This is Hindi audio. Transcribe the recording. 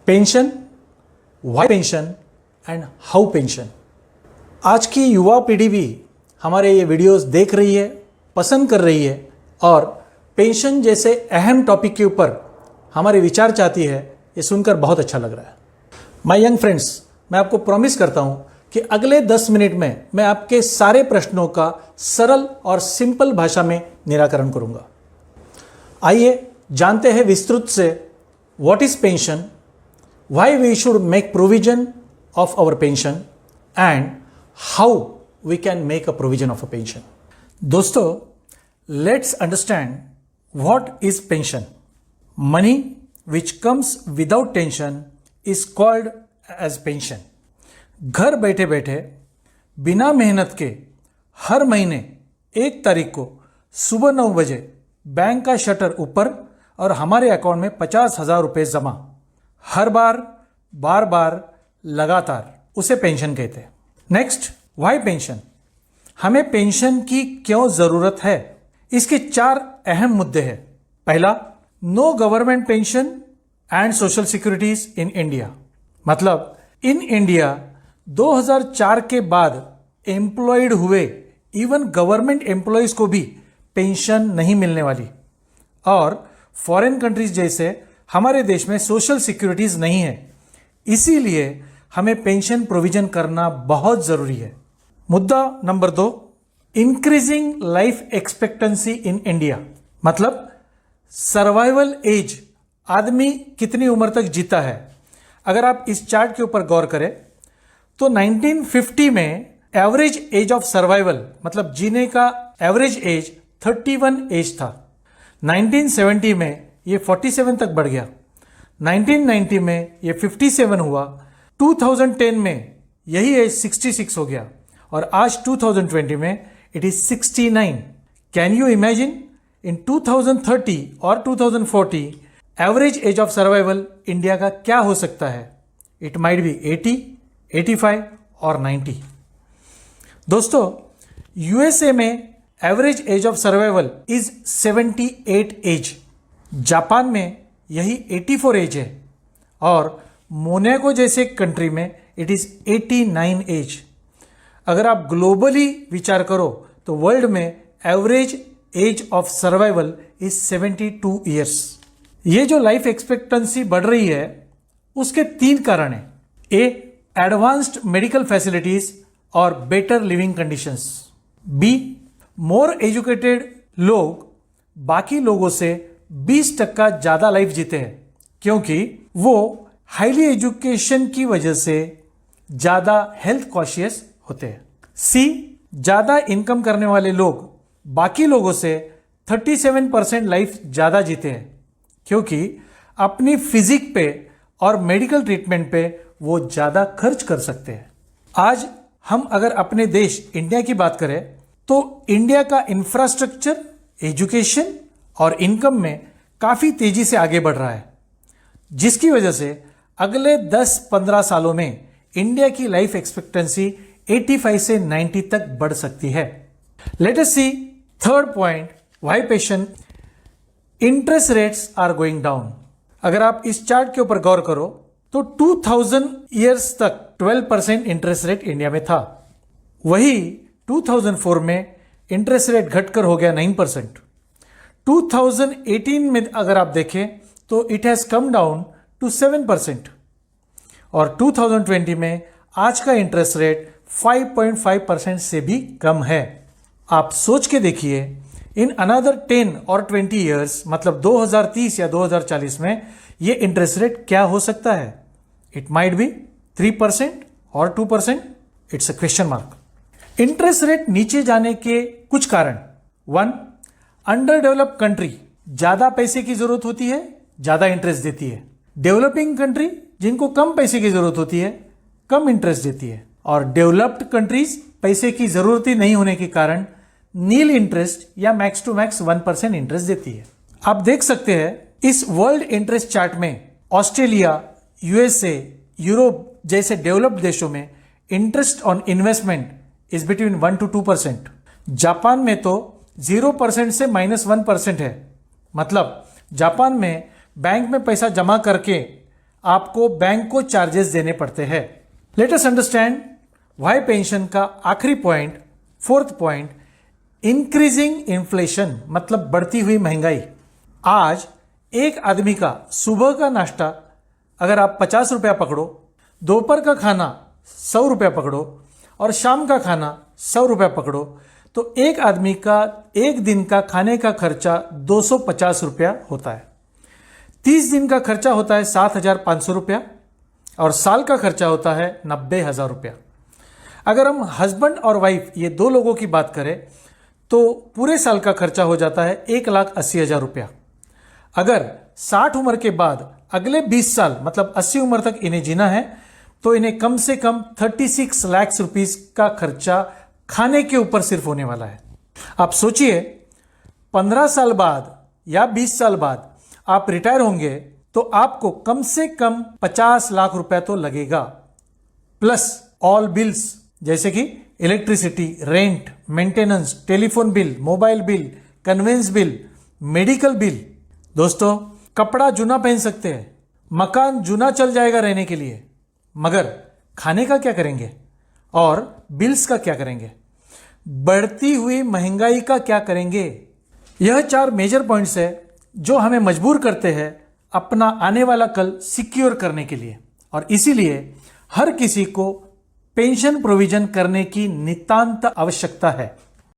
Pension, why pension and how pension. आज की युवा पीढ़ी भी हमारे ये वीडियोस देख रही है, पसंद कर रही है और पेंशन जैसे अहम टॉपिक के ऊपर हमारे विचार चाहती है। ये सुनकर बहुत अच्छा लग रहा है। माय यंग फ्रेंड्स, मैं आपको प्रॉमिस करता हूं कि अगले 10 मिनट में मैं आपके सारे प्रश्नों का सरल और सिंपल भाषा में निराकरण करूंगा। आइए जानते हैं विस्तृत से what is pension, why we should make provision of our pension and how we can make a provision of a pension. दोस्तों, let's understand what is pension. Money which comes without tension is called as pension. घर बैठे बैठे बिना मेहनत के हर महीने 1 तारीख को सुबह 9 बजे बैंक का शटर ऊपर और हमारे अकाउंट में 50,000 रुपये जमा, हर बार बार लगातार, उसे पेंशन कहते हैं। Next, why pension. हमें पेंशन की क्यों जरूरत है, इसके 4 अहम मुद्दे हैं। पहला, no government pension and social securities in India. मतलब इन इंडिया 2004 के बाद एम्प्लॉयड हुए इवन गवर्नमेंट एम्प्लॉयज को भी पेंशन नहीं मिलने वाली। और फॉरेन कंट्रीज जैसे हमारे देश में सोशल सिक्योरिटीज नहीं है, इसीलिए हमें पेंशन प्रोविजन करना बहुत जरूरी है। मुद्दा नंबर 2, इंक्रीजिंग लाइफ एक्सपेक्टेंसी इन इंडिया। मतलब सर्वाइवल एज, आदमी कितनी उम्र तक जीता है। अगर आप इस चार्ट के ऊपर गौर करें तो 1950 में एवरेज एज ऑफ सर्वाइवल, मतलब जीने का एवरेज एज 31 एज था। 1970 में ये 47 तक बढ़ गया, 1990 में ये 57 हुआ, 2010 में यही एज 66 हो गया और आज 2020 में it is 69। Can you imagine in 2030 और 2040 average age of survival India का क्या हो सकता है? इट माइट बी 80, 85 और 90। दोस्तों, यूएसए में average age of survival is 78 age, Japan में यही 84 एज है और मोनाको जैसे कंट्री में इट इज 89 एज। अगर आप ग्लोबली विचार करो तो वर्ल्ड में average age of survival is 72 years. ये जो लाइफ एक्सपेक्टेंसी बढ़ रही है उसके 3 कारण हैं। ए, एडवांस्ड मेडिकल फैसिलिटीज और better living conditions. B, more educated लोग बाकी लोगों से 20% ज्यादा लाइफ जीते हैं क्योंकि वो हाईली एजुकेशन की वजह से ज्यादा हेल्थ कॉशियस होते हैं। सी, ज्यादा इनकम करने वाले लोग बाकी लोगों से 37% लाइफ ज्यादा जीते हैं क्योंकि अपनी फिजिक पे और मेडिकल ट्रीटमेंट पे वो ज्यादा खर्च कर सकते हैं। आज हम अगर अपने देश इंडिया की बात करें तो इंडिया का इंफ्रास्ट्रक्चर, एजुकेशन और इनकम में काफी तेजी से आगे बढ़ रहा है, जिसकी वजह से अगले 10-15 सालों में इंडिया की लाइफ एक्सपेक्टेंसी 85 से 90 तक बढ़ सकती है। Let us see third point, why pension. Interest rates are going down. अगर आप इस चार्ट के ऊपर गौर करो तो 2000 ईयर्स तक 12% इंटरेस्ट रेट इंडिया में था। वही 2004 में इंटरेस्ट रेट घटकर हो गया 9%। 2018 में अगर आप देखें तो it has come down to 7% और 2020 में आज का इंटरेस्ट रेट 5.5% से भी कम है। आप सोच के देखिए, इन अनदर 10 और 20 ईयर्स, मतलब 2030 या 2040 में ये इंटरेस्ट रेट क्या हो सकता है? इट माइट बी 3% और 2%। It's a question mark. Interest rate नीचे जाने के कुछ कारण। 1, अंडर डेवलप्ड कंट्री, ज्यादा पैसे की जरूरत होती है, ज्यादा इंटरेस्ट देती है। डेवलपिंग कंट्री, जिनको कम पैसे की जरूरत होती है, कम इंटरेस्ट देती है। और डेवलप्ड कंट्रीज पैसे की जरूरत ही नहीं होने के कारण नील इंटरेस्ट या मैक्स टू मैक्स 1% इंटरेस्ट देती है। आप देख सकते हैं इस वर्ल्ड इंटरेस्ट चार्ट में ऑस्ट्रेलिया, यूएसए, यूरोप जैसे डेवलप्ड देशों में interest on investment is between 1 to 2%। Japan में तो 0% से -1% है। मतलब जापान में बैंक में पैसा जमा करके आपको बैंक को चार्जेस देने पड़ते हैं। Let us understand why pension का आखिरी point, fourth point, increasing inflation मतलब बढ़ती हुई महंगाई। आज एक आदमी का सुबह का नाश्ता अगर आप 50 रुपया पकड़ो, दोपहर का खाना 100 रुपया पकड़ो और शाम का खाना 100 रुपया पकड़ो, तो एक आदमी का एक दिन का खाने का खर्चा 250 रुपया होता है। 30 दिन का खर्चा होता है 7,500 रुपया और साल का खर्चा होता है 90,000 रुपया। अगर हम हस्बैंड और वाइफ ये दो लोगों की बात करें तो पूरे साल का खर्चा हो जाता है 1,80,000 रुपया। अगर 60 उम्र के बाद अगले 20 साल मतलब 80 उम्र तक इन्हें जीना है तो इन्हें कम से कम 36 लाख रुपीस का खर्चा खाने के ऊपर सिर्फ होने वाला है। आप सोचिए 15 साल बाद या 20 साल बाद आप रिटायर होंगे तो आपको कम से कम 50 लाख रुपया तो लगेगा, प्लस ऑल बिल्स जैसे कि electricity, rent, maintenance, telephone bill, mobile bill, conveyance bill, medical bill. दोस्तों, कपड़ा जूना पहन सकते हैं, मकान जूना चल जाएगा रहने के लिए, मगर खाने का क्या करेंगे और बिल्स का क्या करेंगे, बढ़ती हुई महंगाई का क्या करेंगे। यह 4 मेजर पॉइंट्स है जो हमें मजबूर करते हैं अपना आने वाला कल सिक्योर करने के लिए, और इसीलिए हर किसी को पेंशन प्रोविजन करने की नितांत आवश्यकता है।